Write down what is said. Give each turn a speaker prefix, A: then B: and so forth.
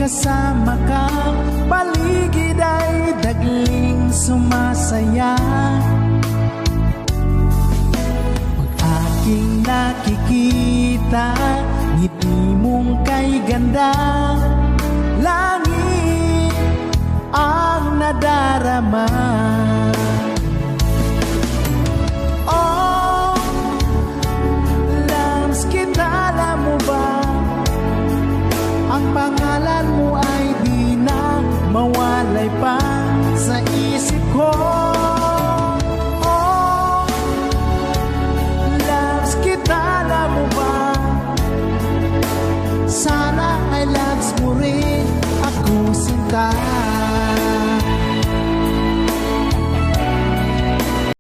A: kasama ka, paligid ay dagling sumasaya. Pag aking nakikita, ngiti mong kay ganda, langit ang nadarama.